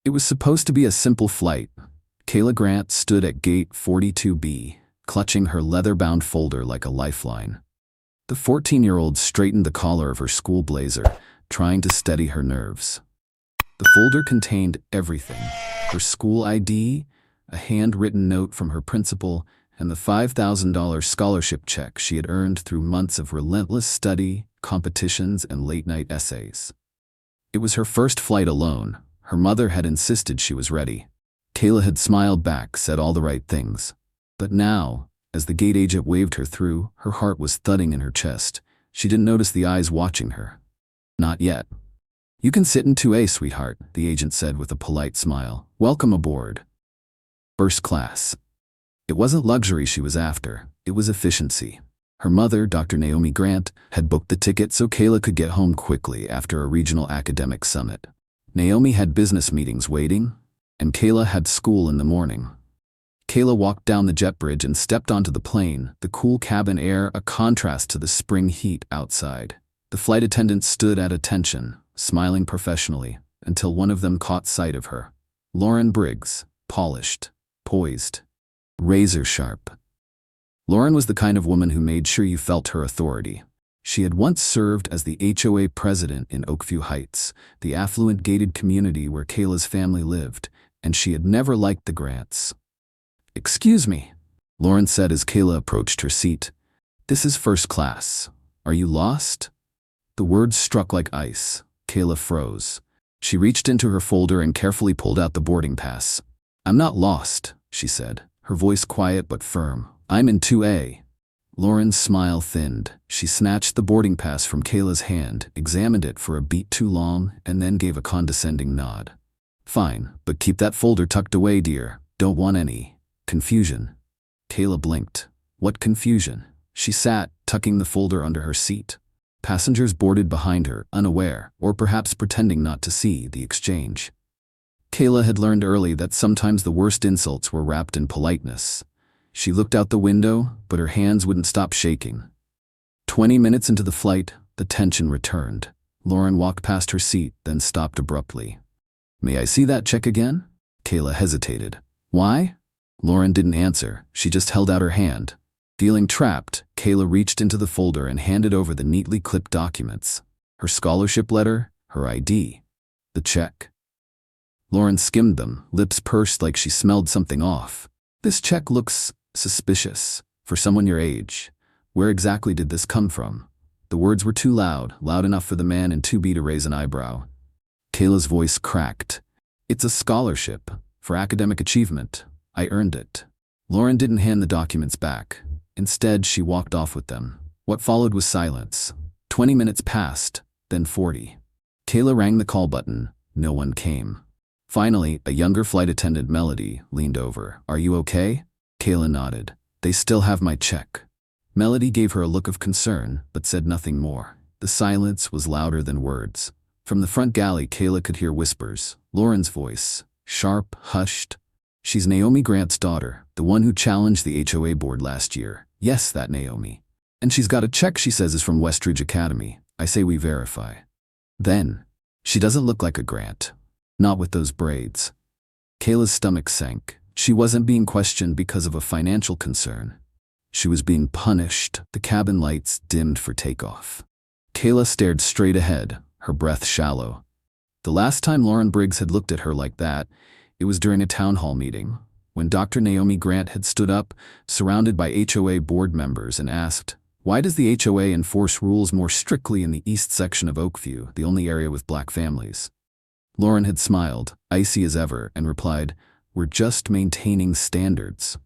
It was supposed to be a simple flight. Kayla Grant stood at gate 42B, clutching her leather-bound folder like a lifeline. The 14-year-old straightened the collar of her school blazer, trying to steady her nerves. The folder contained everything: her school ID, a handwritten note from her principal, and the $5,000 scholarship check she had earned through months of relentless study, competitions, and late-night essays. It was her first flight alone. Her mother had insisted she was ready. Kayla had smiled back, said all the right things. But now, as the gate agent waved her through, her heart was thudding in her chest. She didn't notice the eyes watching her. Not yet. "You can sit in 2A, sweetheart," the agent said with a polite smile. "Welcome aboard." First class. It wasn't luxury she was after, it was efficiency. Her mother, Dr. Naomi Grant, had booked the ticket so Kayla could get home quickly after a regional academic summit. Naomi had business meetings waiting, and Kayla had school in the morning. Kayla walked down the jet bridge and stepped onto the plane, the cool cabin air a contrast to the spring heat outside. The flight attendants stood at attention, smiling professionally, until one of them caught sight of her. Lauren Briggs, polished, poised, razor sharp. Lauren was the kind of woman who made sure you felt her authority. She had once served as the HOA president in Oakview Heights, the affluent gated community where Kayla's family lived, and she had never liked the Grants. "Excuse me," Lauren said as Kayla approached her seat. "This is first class. Are you lost?" The words struck like ice. Kayla froze. She reached into her folder and carefully pulled out the boarding pass. "I'm not lost," she said, her voice quiet but firm. "I'm in 2A. Lauren's smile thinned. She snatched the boarding pass from Kayla's hand, examined it for a beat too long, and then gave a condescending nod. "Fine, but keep that folder tucked away, dear. Don't want any confusion." Kayla blinked. What confusion? She sat, tucking the folder under her seat. Passengers boarded behind her, unaware, or perhaps pretending not to see, the exchange. Kayla had learned early that sometimes the worst insults were wrapped in politeness. She looked out the window, but her hands wouldn't stop shaking. 20 minutes into the flight, the tension returned. Lauren walked past her seat, then stopped abruptly. "May I see that check again?" Kayla hesitated. "Why?" Lauren didn't answer. She just held out her hand. Feeling trapped, Kayla reached into the folder and handed over the neatly clipped documents. Her scholarship letter, her ID, the check. Lauren skimmed them, lips pursed like she smelled something off. "This check looks suspicious. For someone your age. Where exactly did this come from?" The words were too loud, loud enough for the man in 2B to raise an eyebrow. Kayla's voice cracked. "It's a scholarship. For academic achievement. I earned it." Lauren didn't hand the documents back. Instead, she walked off with them. What followed was silence. 20 minutes passed, then 40. Kayla rang the call button. No one came. Finally, a younger flight attendant, Melody, leaned over. "Are you okay?" Kayla nodded. "They still have my check." Melody gave her a look of concern, but said nothing more. The silence was louder than words. From the front galley, Kayla could hear whispers. Lauren's voice, sharp, hushed. "She's Naomi Grant's daughter, the one who challenged the HOA board last year. Yes, that Naomi. And she's got a check she says is from Westridge Academy. I say we verify." Then, "She doesn't look like a Grant. Not with those braids." Kayla's stomach sank. She wasn't being questioned because of a financial concern. She was being punished. The cabin lights dimmed for takeoff. Kayla stared straight ahead, her breath shallow. The last time Lauren Briggs had looked at her like that, it was during a town hall meeting, when Dr. Naomi Grant had stood up, surrounded by HOA board members, and asked, "Why does the HOA enforce rules more strictly in the east section of Oakview, the only area with black families?" Lauren had smiled, icy as ever, and replied, "We're just maintaining standards."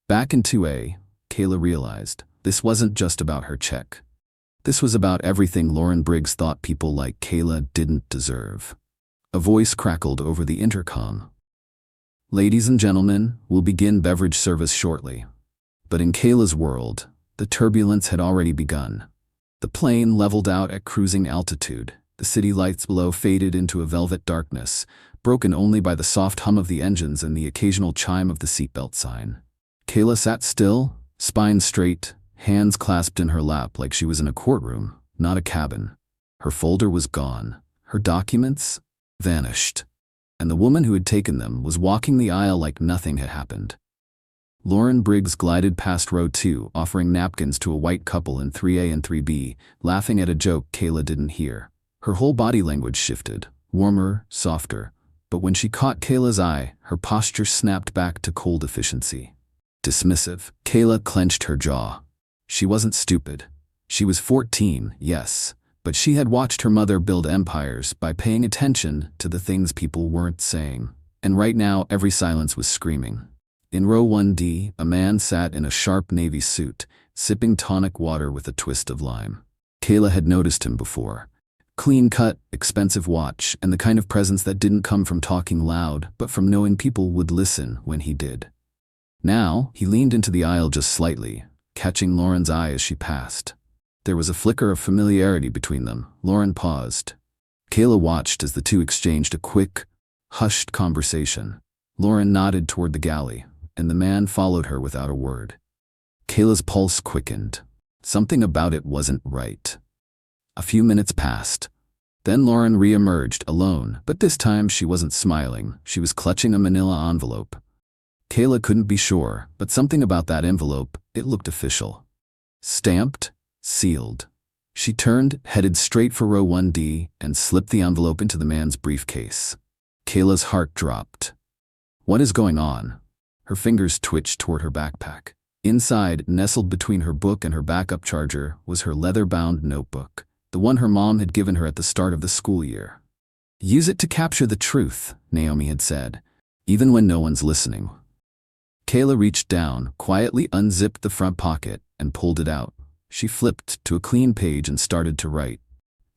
Back in 2A, Kayla realized this wasn't just about her check. This was about everything Lauren Briggs thought people like Kayla didn't deserve. A voice crackled over the intercom. "Ladies and gentlemen, we'll begin beverage service shortly." But in Kayla's world, the turbulence had already begun. The plane leveled out at cruising altitude. The city lights below faded into a velvet darkness, broken only by the soft hum of the engines and the occasional chime of the seatbelt sign. Kayla sat still, spine straight, hands clasped in her lap like she was in a courtroom, not a cabin. Her folder was gone. Her documents vanished. and the woman who had taken them was walking the aisle like nothing had happened. Lauren Briggs glided past row 2, offering napkins to a white couple in 3A and 3B, laughing at a joke Kayla didn't hear. Her whole body language shifted, warmer, softer, but when she caught Kayla's eye, her posture snapped back to cold efficiency. Dismissive, Kayla clenched her jaw. She wasn't stupid. She was 14, yes, but she had watched her mother build empires by paying attention to the things people weren't saying. And right now, every silence was screaming. In row 1D, a man sat in a sharp navy suit, sipping tonic water with a twist of lime. Kayla had noticed him before. Clean cut, expensive watch, and the kind of presence that didn't come from talking loud, but from knowing people would listen when he did. Now, he leaned into the aisle just slightly, catching Lauren's eye as she passed. There was a flicker of familiarity between them. Lauren paused. Kayla watched as the two exchanged a quick, hushed conversation. Lauren nodded toward the galley, and the man followed her without a word. Kayla's pulse quickened. Something about it wasn't right. A few minutes passed. Then Lauren re-emerged, alone, but this time she wasn't smiling. She was clutching a manila envelope. Kayla couldn't be sure, but something about that envelope, it looked official. Stamped, sealed. She turned, headed straight for row 1D, and slipped the envelope into the man's briefcase. Kayla's heart dropped. What is going on? Her fingers twitched toward her backpack. Inside, nestled between her book and her backup charger, was her leather-bound notebook, the one her mom had given her at the start of the school year. Use it to capture the truth, Naomi had said, even when no one's listening. Kayla reached down, quietly unzipped the front pocket, and pulled it out. She flipped to a clean page and started to write.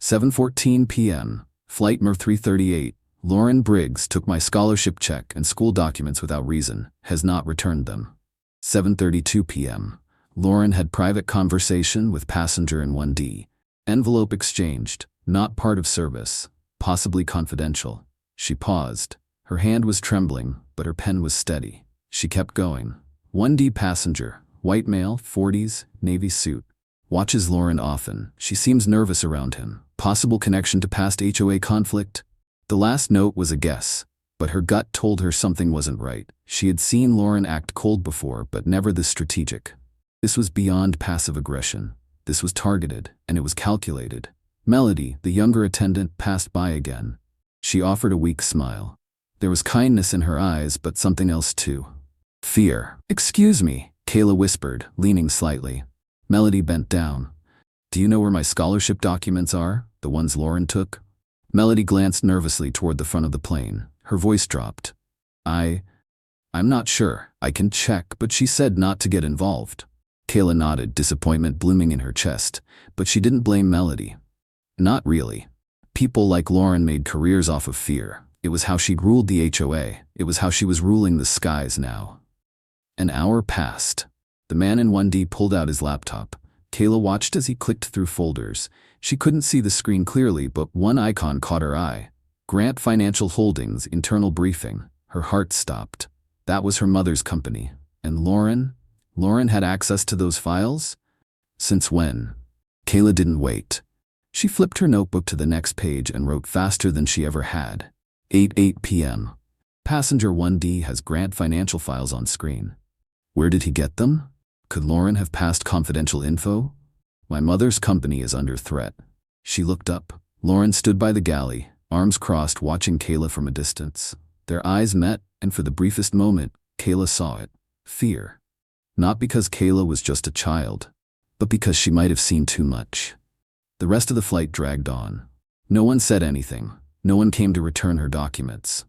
7:14 p.m., Flight MER 338. Lauren Briggs took my scholarship check and school documents without reason, has not returned them. 7:32 p.m. Lauren had private conversation with passenger in 1D. Envelope exchanged, not part of service, possibly confidential. She paused. Her hand was trembling, but her pen was steady. She kept going. 1D passenger, white male, 40s, navy suit. Watches Lauren often. She seems nervous around him. Possible connection to past HOA conflict? The last note was a guess, but her gut told her something wasn't right. She had seen Lauren act cold before, but never this strategic. This was beyond passive aggression. This was targeted, and it was calculated. Melody, the younger attendant, passed by again. She offered a weak smile. There was kindness in her eyes, but something else too. Fear. Excuse me, Kayla whispered, leaning slightly. Melody bent down. Do you know where my scholarship documents are? The ones Lauren took? Melody glanced nervously toward the front of the plane. Her voice dropped. I'm not sure. I can check, but she said not to get involved. Kayla nodded, disappointment blooming in her chest, but she didn't blame Melody. Not really. People like Lauren made careers off of fear. It was how she'd ruled the HOA. It was how she was ruling the skies now. An hour passed. The man in 1D pulled out his laptop. Kayla watched as he clicked through folders. She couldn't see the screen clearly, but one icon caught her eye. Grant Financial Holdings, internal briefing. Her heart stopped. That was her mother's company. And Lauren? Lauren had access to those files? Since when? Kayla didn't wait. She flipped her notebook to the next page and wrote faster than she ever had. 8:08 p.m. Passenger 1D has Grant Financial files on screen. Where did he get them? Could Lauren have passed confidential info? My mother's company is under threat. She looked up. Lauren stood by the galley, arms crossed, watching Kayla from a distance. Their eyes met, and for the briefest moment, Kayla saw it. Fear. Not because Kayla was just a child, but because she might have seen too much. The rest of the flight dragged on. No one said anything. No one came to return her documents.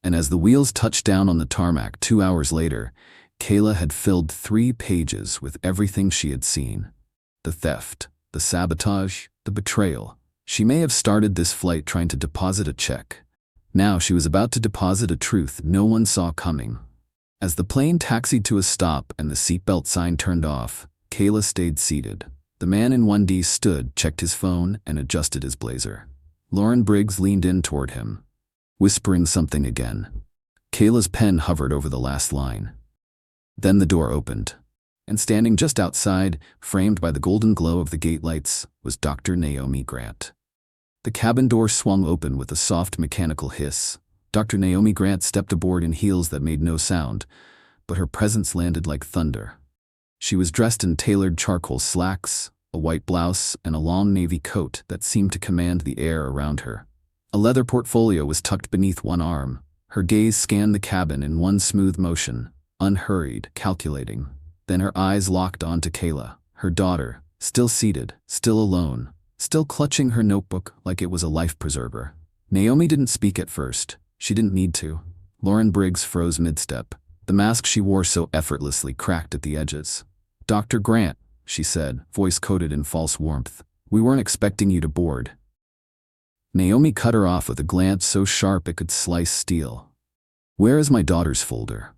And as the wheels touched down on the tarmac 2 hours later, Kayla had filled 3 pages with everything she had seen. The theft, the sabotage, the betrayal. She may have started this flight trying to deposit a check. Now she was about to deposit a truth no one saw coming. As the plane taxied to a stop and the seatbelt sign turned off, Kayla stayed seated. The man in 1D stood, checked his phone, and adjusted his blazer. Lauren Briggs leaned in toward him, whispering something again. Kayla's pen hovered over the last line. Then the door opened, and standing just outside, framed by the golden glow of the gate lights, was Dr. Naomi Grant. The cabin door swung open with a soft mechanical hiss. Dr. Naomi Grant stepped aboard in heels that made no sound, but her presence landed like thunder. She was dressed in tailored charcoal slacks, a white blouse, and a long navy coat that seemed to command the air around her. A leather portfolio was tucked beneath one arm. Her gaze scanned the cabin in one smooth motion, unhurried, calculating. Then her eyes locked onto Kayla, her daughter, still seated, still alone, still clutching her notebook like it was a life preserver. Naomi didn't speak at first. She didn't need to. Lauren Briggs froze mid-step. The mask she wore so effortlessly cracked at the edges. "Dr. Grant," she said, voice coated in false warmth, "we weren't expecting you to board." Naomi cut her off with a glance so sharp it could slice steel. "Where is my daughter's folder?"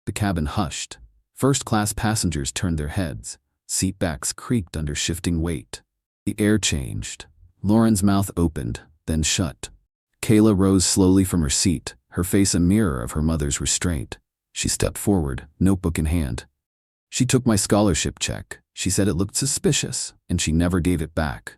The cabin hushed. First-class passengers turned their heads. Seatbacks creaked under shifting weight. The air changed. Lauren's mouth opened, then shut. Kayla rose slowly from her seat, her face a mirror of her mother's restraint. She stepped forward, notebook in hand. "She took my scholarship check. She said it looked suspicious, and she never gave it back."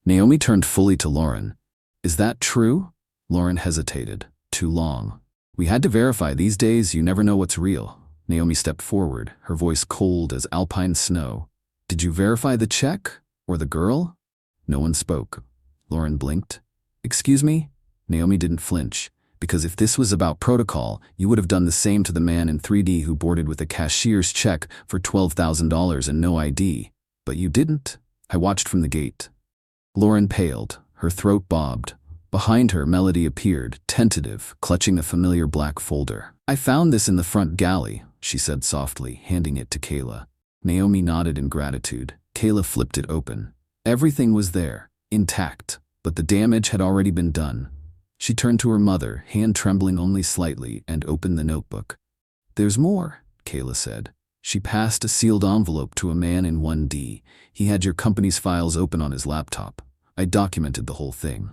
Naomi turned fully to Lauren. "Is that true?" Lauren hesitated. "Too long. We had to verify. These days, you never know what's real." Naomi stepped forward, her voice cold as alpine snow. "Did you verify the check? Or the girl?" No one spoke. Lauren blinked. "Excuse me?" Naomi didn't flinch. "Because if this was about protocol, you would have done the same to the man in 3D who boarded with a cashier's check for $12,000 and no ID. But you didn't." "I watched from the gate." Lauren paled. Her throat bobbed. Behind her, Melody appeared, tentative, clutching a familiar black folder. "I found this in the front galley," she said softly, handing it to Kayla. Naomi nodded in gratitude. Kayla flipped it open. Everything was there, intact, but the damage had already been done. She turned to her mother, hand trembling only slightly, and opened the notebook. "There's more," Kayla said. She passed a sealed envelope to a man in 1D. "He had your company's files open on his laptop. I documented the whole thing."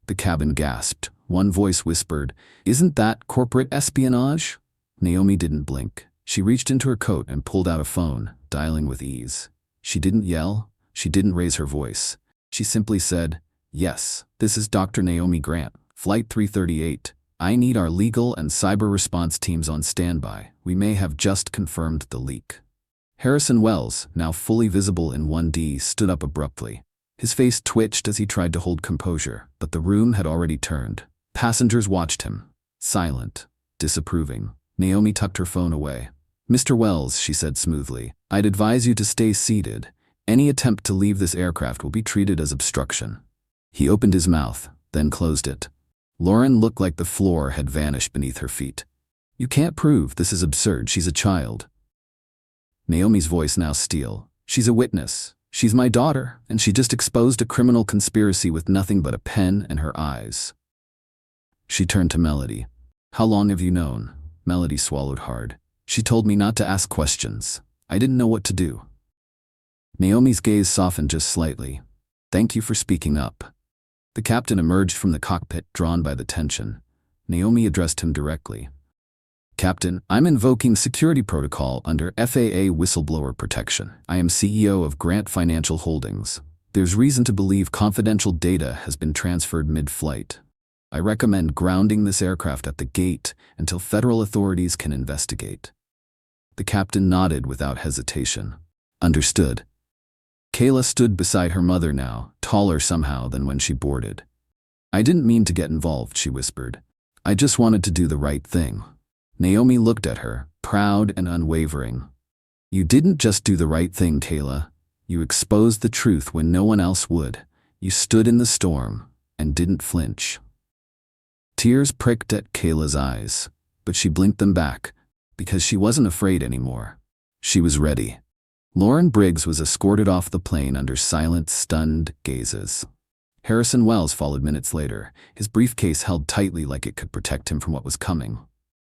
The cabin gasped. One voice whispered, "Isn't that corporate espionage?" Naomi didn't blink. She reached into her coat and pulled out a phone, dialing with ease. She didn't yell. She didn't raise her voice. She simply said, "Yes, this is Dr. Naomi Grant, Flight 338. I need our legal and cyber response teams on standby. We may have just confirmed the leak." Harrison Wells, now fully visible in 1D, stood up abruptly. His face twitched as he tried to hold composure, but the room had already turned. Passengers watched him, silent, disapproving. Naomi tucked her phone away. "Mr. Wells," she said smoothly, "I'd advise you to stay seated. Any attempt to leave this aircraft will be treated as obstruction." He opened his mouth, then closed it. Lauren looked like the floor had vanished beneath her feet. "You can't prove this is absurd. She's a child." Naomi's voice now steel. "She's a witness. She's my daughter, and she just exposed a criminal conspiracy with nothing but a pen and her eyes." She turned to Melody. "How long have you known?" Melody swallowed hard. "She told me not to ask questions. I didn't know what to do." Naomi's gaze softened just slightly. "Thank you for speaking up." The captain emerged from the cockpit, drawn by the tension. Naomi addressed him directly. "Captain, I'm invoking security protocol under FAA whistleblower protection. I am CEO of Grant Financial Holdings. There's reason to believe confidential data has been transferred mid-flight. I recommend grounding this aircraft at the gate until federal authorities can investigate." The captain nodded without hesitation. "Understood." Kayla stood beside her mother now, taller somehow than when she boarded. "I didn't mean to get involved," she whispered. "I just wanted to do the right thing." Naomi looked at her, proud and unwavering. "You didn't just do the right thing, Kayla. You exposed the truth when no one else would. You stood in the storm and didn't flinch." Tears pricked at Kayla's eyes, but she blinked them back, because she wasn't afraid anymore. She was ready. Lauren Briggs was escorted off the plane under silent, stunned gazes. Harrison Wells followed minutes later, his briefcase held tightly like it could protect him from what was coming.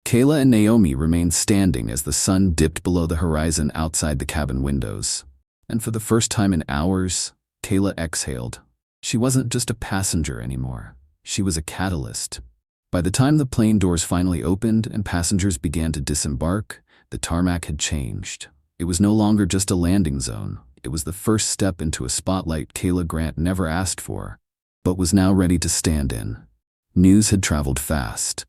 Kayla and Naomi remained standing as the sun dipped below the horizon outside the cabin windows. And for the first time in hours, Kayla exhaled. She wasn't just a passenger anymore. She was a catalyst. By the time the plane doors finally opened and passengers began to disembark, the tarmac had changed. It was no longer just a landing zone. It was the first step into a spotlight Kayla Grant never asked for, but was now ready to stand in. News had traveled fast.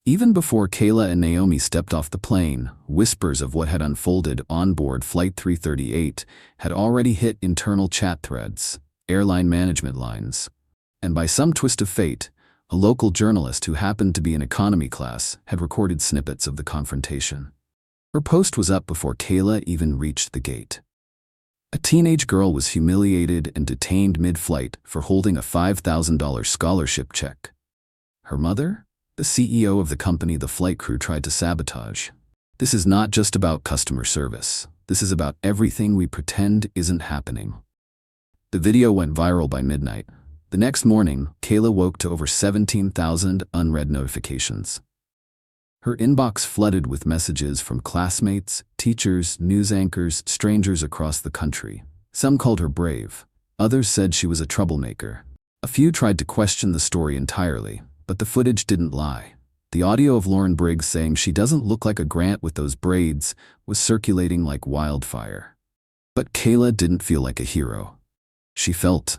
Even before Kayla and Naomi stepped off the plane, whispers of what had unfolded on board Flight 338 had already hit internal chat threads, airline management lines. And by some twist of fate, a local journalist who happened to be in economy class had recorded snippets of the confrontation. Her post was up before Kayla even reached the gate. A teenage girl was humiliated and detained mid-flight for holding a $5,000 scholarship check. Her mother? The CEO of the company the flight crew tried to sabotage. This is not just about customer service. This is about everything we pretend isn't happening. The video went viral by midnight. The next morning, Kayla woke to over 17,000 unread notifications. Her inbox flooded with messages from classmates, teachers, news anchors, strangers across the country. Some called her brave. Others said she was a troublemaker. A few tried to question the story entirely. But the footage didn't lie. The audio of Lauren Briggs saying she doesn't look like a Grant with those braids was circulating like wildfire. But Kayla didn't feel like a hero. She felt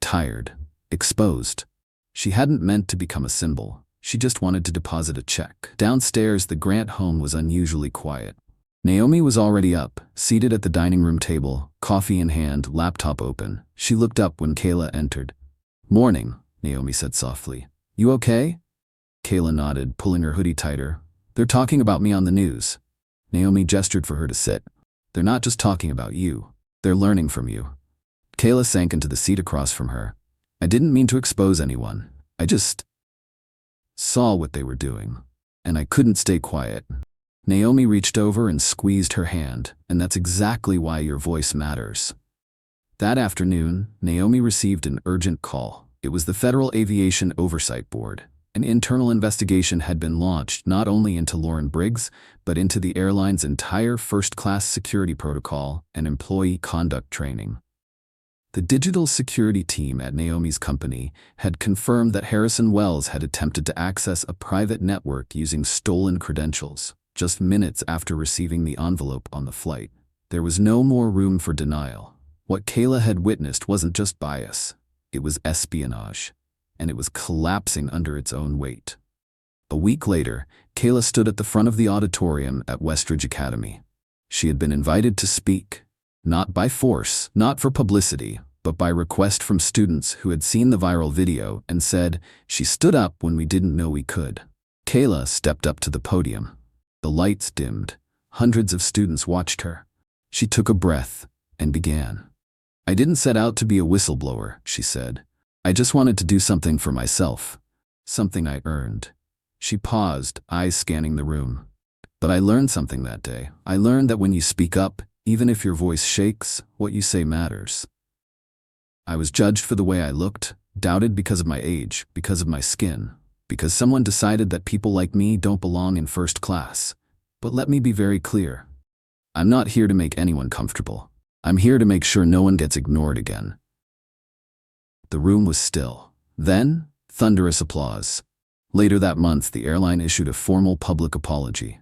tired, exposed. She hadn't meant to become a symbol. She just wanted to deposit a check. Downstairs, the Grant home was unusually quiet. Naomi was already up, seated at the dining room table, coffee in hand, laptop open. She looked up when Kayla entered. "Morning," Naomi said softly. "You okay?" Kayla nodded, pulling her hoodie tighter. "They're talking about me on the news." Naomi gestured for her to sit. "They're not just talking about you. They're learning from you." Kayla sank into the seat across from her. "I didn't mean to expose anyone. I just saw what they were doing, and I couldn't stay quiet." Naomi reached over and squeezed her hand, "And that's exactly why your voice matters." That afternoon, Naomi received an urgent call. It was the Federal Aviation Oversight Board. An internal investigation had been launched not only into Lauren Briggs, but into the airline's entire first-class security protocol and employee conduct training. The digital security team at Naomi's company had confirmed that Harrison Wells had attempted to access a private network using stolen credentials, just minutes after receiving the envelope on the flight. There was no more room for denial. What Kayla had witnessed wasn't just bias. It was espionage, and it was collapsing under its own weight. A week later, Kayla stood at the front of the auditorium at Westridge Academy. She had been invited to speak, not by force, not for publicity, but by request from students who had seen the viral video and said, "She stood up when we didn't know we could." Kayla stepped up to the podium. The lights dimmed. Hundreds of students watched her. She took a breath and began. "I didn't set out to be a whistleblower," she said. "I just wanted to do something for myself. Something I earned." She paused, eyes scanning the room. "But I learned something that day. I learned that when you speak up, even if your voice shakes, what you say matters. I was judged for the way I looked, doubted because of my age, because of my skin, because someone decided that people like me don't belong in first class. But let me be very clear. I'm not here to make anyone comfortable. I'm here to make sure no one gets ignored again." The room was still. Then, thunderous applause. Later that month, the airline issued a formal public apology.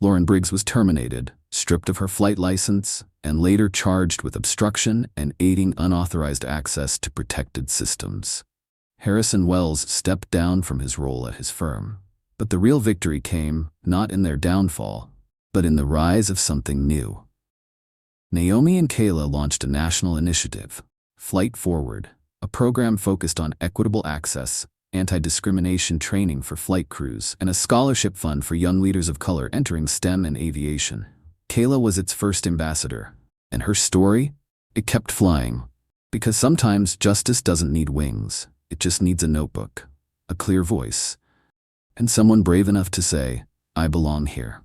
Lauren Briggs was terminated, stripped of her flight license, and later charged with obstruction and aiding unauthorized access to protected systems. Harrison Wells stepped down from his role at his firm. But the real victory came, not in their downfall, but in the rise of something new. Naomi and Kayla launched a national initiative, Flight Forward, a program focused on equitable access, anti-discrimination training for flight crews, and a scholarship fund for young leaders of color entering STEM and aviation. Kayla was its first ambassador, and her story? It kept flying. Because sometimes justice doesn't need wings, it just needs a notebook, a clear voice, and someone brave enough to say, "I belong here."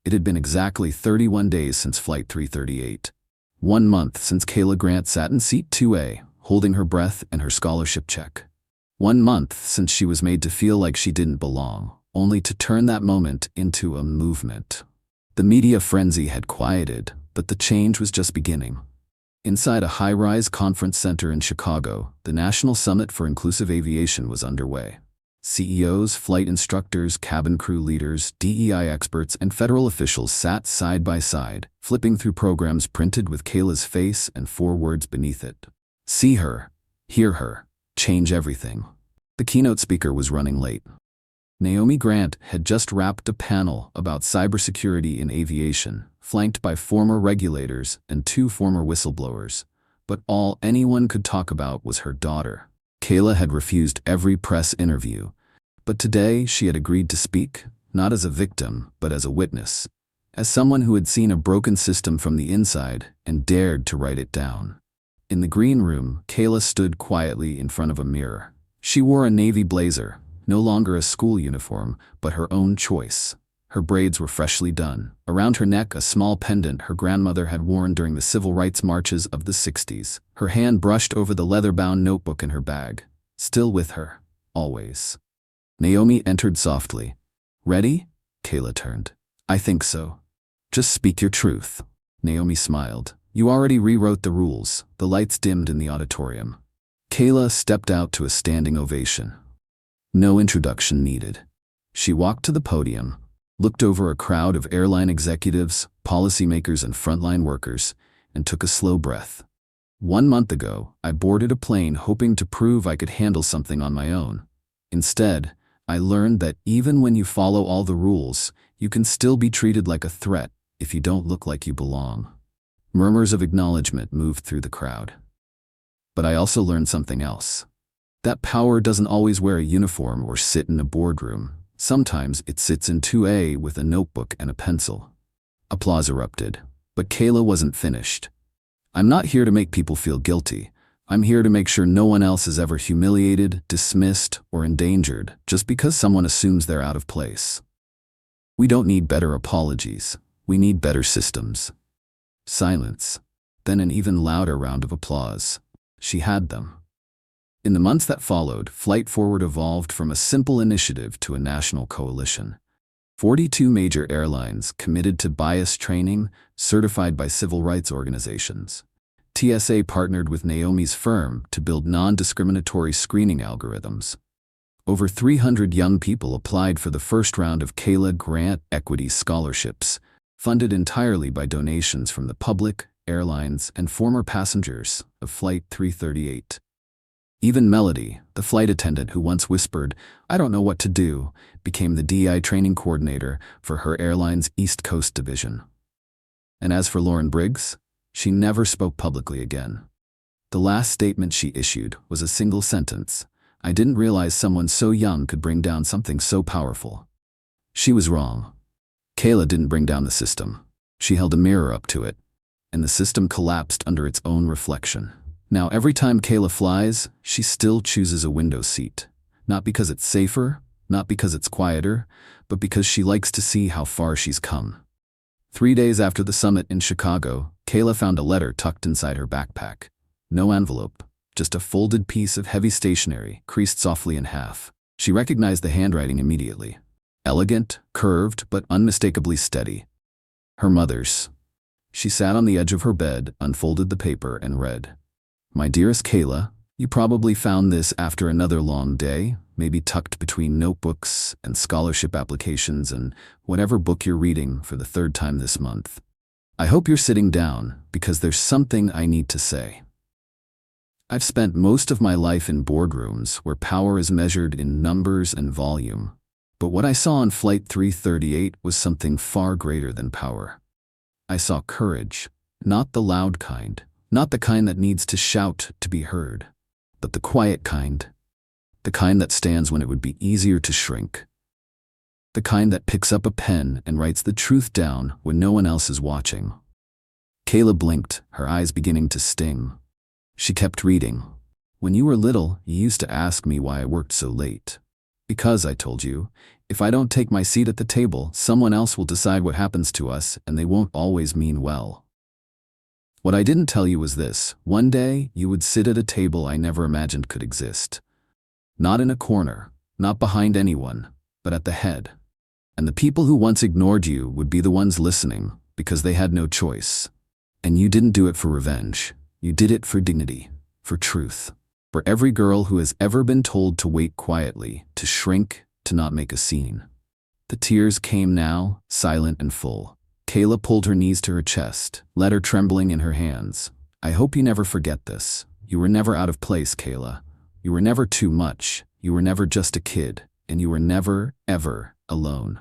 It had been exactly 31 days since Flight 338. 1 month since Kayla Grant sat in Seat 2A, holding her breath and her scholarship check. 1 month since she was made to feel like she didn't belong, only to turn that moment into a movement. The media frenzy had quieted, but the change was just beginning. Inside a high-rise conference center in Chicago, the National Summit for Inclusive Aviation was underway. CEOs, flight instructors, cabin crew leaders, DEI experts, and federal officials sat side by side, flipping through programs printed with Kayla's face and 4 words beneath it. See her, hear her, change everything. The keynote speaker was running late. Naomi Grant had just wrapped a panel about cybersecurity in aviation, flanked by former regulators and 2 former whistleblowers. But all anyone could talk about was her daughter. Kayla had refused every press interview, but today she had agreed to speak, not as a victim, but as a witness, as someone who had seen a broken system from the inside and dared to write it down. In the green room, Kayla stood quietly in front of a mirror. She wore a navy blazer, no longer a school uniform, but her own choice. Her braids were freshly done. Around her neck, a small pendant her grandmother had worn during the civil rights marches of the 60s. Her hand brushed over the leather-bound notebook in her bag. Still with her. Always. Naomi entered softly. "Ready?" Kayla turned. "I think so." "Just speak your truth." Naomi smiled. "You already rewrote the rules." The lights dimmed in the auditorium. Kayla stepped out to a standing ovation. No introduction needed. She walked to the podium, looked over a crowd of airline executives, policymakers, and frontline workers, and took a slow breath. "1 month ago, I boarded a plane hoping to prove I could handle something on my own. Instead, I learned that even when you follow all the rules, you can still be treated like a threat if you don't look like you belong." Murmurs of acknowledgement moved through the crowd. "But I also learned something else. That power doesn't always wear a uniform or sit in a boardroom. Sometimes it sits in 2A with a notebook and a pencil." Applause erupted, but Kayla wasn't finished. "I'm not here to make people feel guilty. I'm here to make sure no one else is ever humiliated, dismissed, or endangered just because someone assumes they're out of place. We don't need better apologies. We need better systems." Silence. Then an even louder round of applause. She had them. In the months that followed, Flight Forward evolved from a simple initiative to a national coalition. 42 major airlines committed to bias training, certified by civil rights organizations. TSA partnered with Naomi's firm to build non-discriminatory screening algorithms. Over 300 young people applied for the first round of Kayla Grant Equity Scholarships, funded entirely by donations from the public, airlines, and former passengers of Flight 338. Even Melody, the flight attendant who once whispered, "I don't know what to do," became the DEI training coordinator for her airline's East Coast division. And as for Lauren Briggs, she never spoke publicly again. The last statement she issued was a single sentence: "I didn't realize someone so young could bring down something so powerful." She was wrong. Kayla didn't bring down the system. She held a mirror up to it, and the system collapsed under its own reflection. Now every time Kayla flies, she still chooses a window seat. Not because it's safer, not because it's quieter, but because she likes to see how far she's come. 3 days after the summit in Chicago, Kayla found a letter tucked inside her backpack. No envelope, just a folded piece of heavy stationery, creased softly in half. She recognized the handwriting immediately. Elegant, curved, but unmistakably steady. Her mother's. She sat on the edge of her bed, unfolded the paper, and read, "My dearest Kayla, you probably found this after another long day, maybe tucked between notebooks and scholarship applications and whatever book you're reading for the 3rd time this month. I hope you're sitting down because there's something I need to say. I've spent most of my life in boardrooms where power is measured in numbers and volume, but what I saw on Flight 338 was something far greater than power. I saw courage, not the loud kind. Not the kind that needs to shout to be heard, but the quiet kind. The kind that stands when it would be easier to shrink. The kind that picks up a pen and writes the truth down when no one else is watching." Kayla blinked, her eyes beginning to sting. She kept reading. "When you were little, you used to ask me why I worked so late. Because, I told you, if I don't take my seat at the table, someone else will decide what happens to us, and they won't always mean well. What I didn't tell you was this: one day you would sit at a table I never imagined could exist. Not in a corner, not behind anyone, but at the head. And the people who once ignored you would be the ones listening because they had no choice. And you didn't do it for revenge. You did it for dignity, for truth. For every girl who has ever been told to wait quietly, to shrink, to not make a scene." The tears came now, silent and full. Kayla pulled her knees to her chest, letter trembling in her hands. "I hope you never forget this. You were never out of place, Kayla. You were never too much. You were never just a kid, and you were never, ever alone.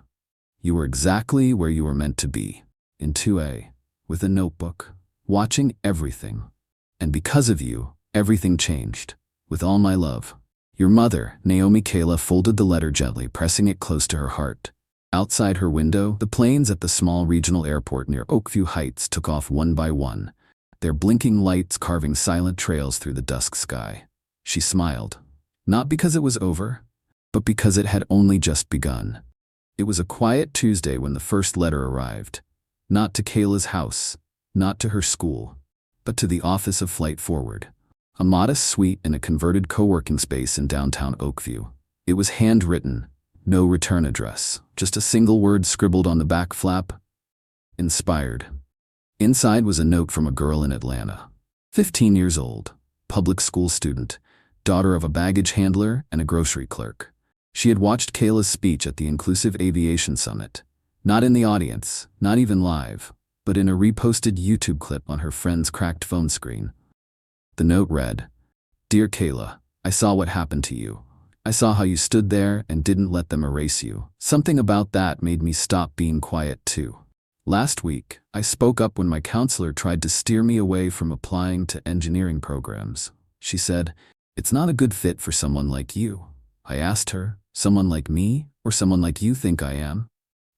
You were exactly where you were meant to be, in 2A, with a notebook, watching everything. And because of you, everything changed. With all my love. Your mother, Naomi. Kayla folded the letter gently, pressing it close to her heart. Outside her window, the planes at the small regional airport near Oakview Heights took off one by one, their blinking lights carving silent trails through the dusk sky. She smiled, not because it was over, but because it had only just begun. It was a quiet Tuesday when the first letter arrived, not to Kayla's house, not to her school, but to the office of Flight Forward, a modest suite in a converted co-working space in downtown Oakview. It was handwritten. No return address, just a single word scribbled on the back flap. Inspired. Inside was a note from a girl in Atlanta. 15 years old, public school student, daughter of a baggage handler and a grocery clerk. She had watched Kayla's speech at the Inclusive Aviation Summit. Not in the audience, not even live, but in a reposted YouTube clip on her friend's cracked phone screen. The note read, "Dear Kayla, I saw what happened to you. I saw how you stood there and didn't let them erase you. Something about that made me stop being quiet too. Last week, I spoke up when my counselor tried to steer me away from applying to engineering programs. She said, 'It's not a good fit for someone like you.' I asked her, 'Someone like me or someone like you think I am?'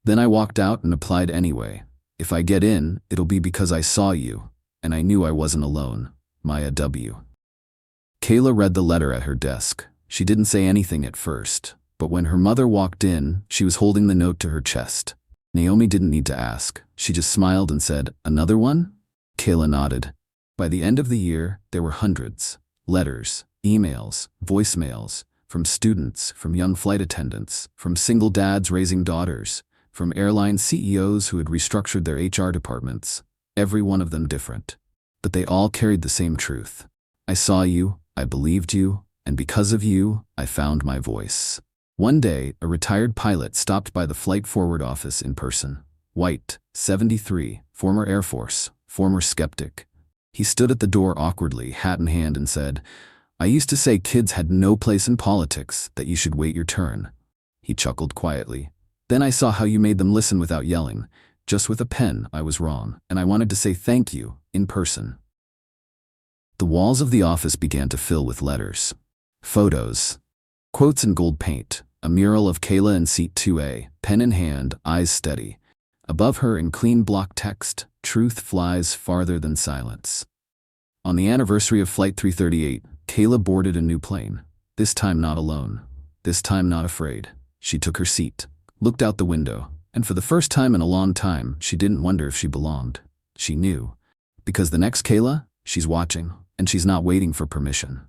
Then I walked out and applied anyway. If I get in, it'll be because I saw you, and I knew I wasn't alone. Maya W." Kayla read the letter at her desk. She didn't say anything at first, but when her mother walked in, she was holding the note to her chest. Naomi didn't need to ask. She just smiled and said, "Another one?" Kayla nodded. By the end of the year, there were hundreds. Letters, emails, voicemails, from students, from young flight attendants, from single dads raising daughters, from airline CEOs who had restructured their HR departments, every one of them different. But they all carried the same truth. I saw you, I believed you, and because of you, I found my voice. One day, a retired pilot stopped by the Flight Forward office in person. White, 73, former Air Force, former skeptic. He stood at the door awkwardly, hat in hand, and said, "I used to say kids had no place in politics, that you should wait your turn." He chuckled quietly. "Then I saw how you made them listen without yelling. Just with a pen, I was wrong, and I wanted to say thank you, in person." The walls of the office began to fill with letters. Photos. Quotes in gold paint. A mural of Kayla in seat 2A, pen in hand, eyes steady. Above her in clean block text, "Truth flies farther than silence." On the anniversary of Flight 338, Kayla boarded a new plane. This time not alone. This time not afraid. She took her seat, looked out the window, and for the first time in a long time, she didn't wonder if she belonged. She knew. Because the next Kayla, she's watching, and she's not waiting for permission.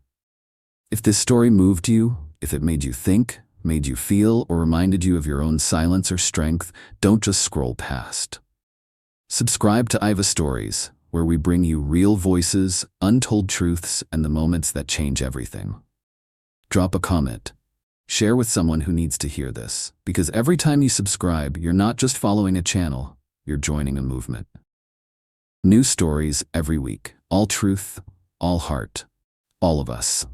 If this story moved you, if it made you think, made you feel, or reminded you of your own silence or strength, don't just scroll past. Subscribe to Aiva Stories, where we bring you real voices, untold truths, and the moments that change everything. Drop a comment. Share with someone who needs to hear this, because every time you subscribe, you're not just following a channel, you're joining a movement. New stories every week. All truth, all heart, all of us.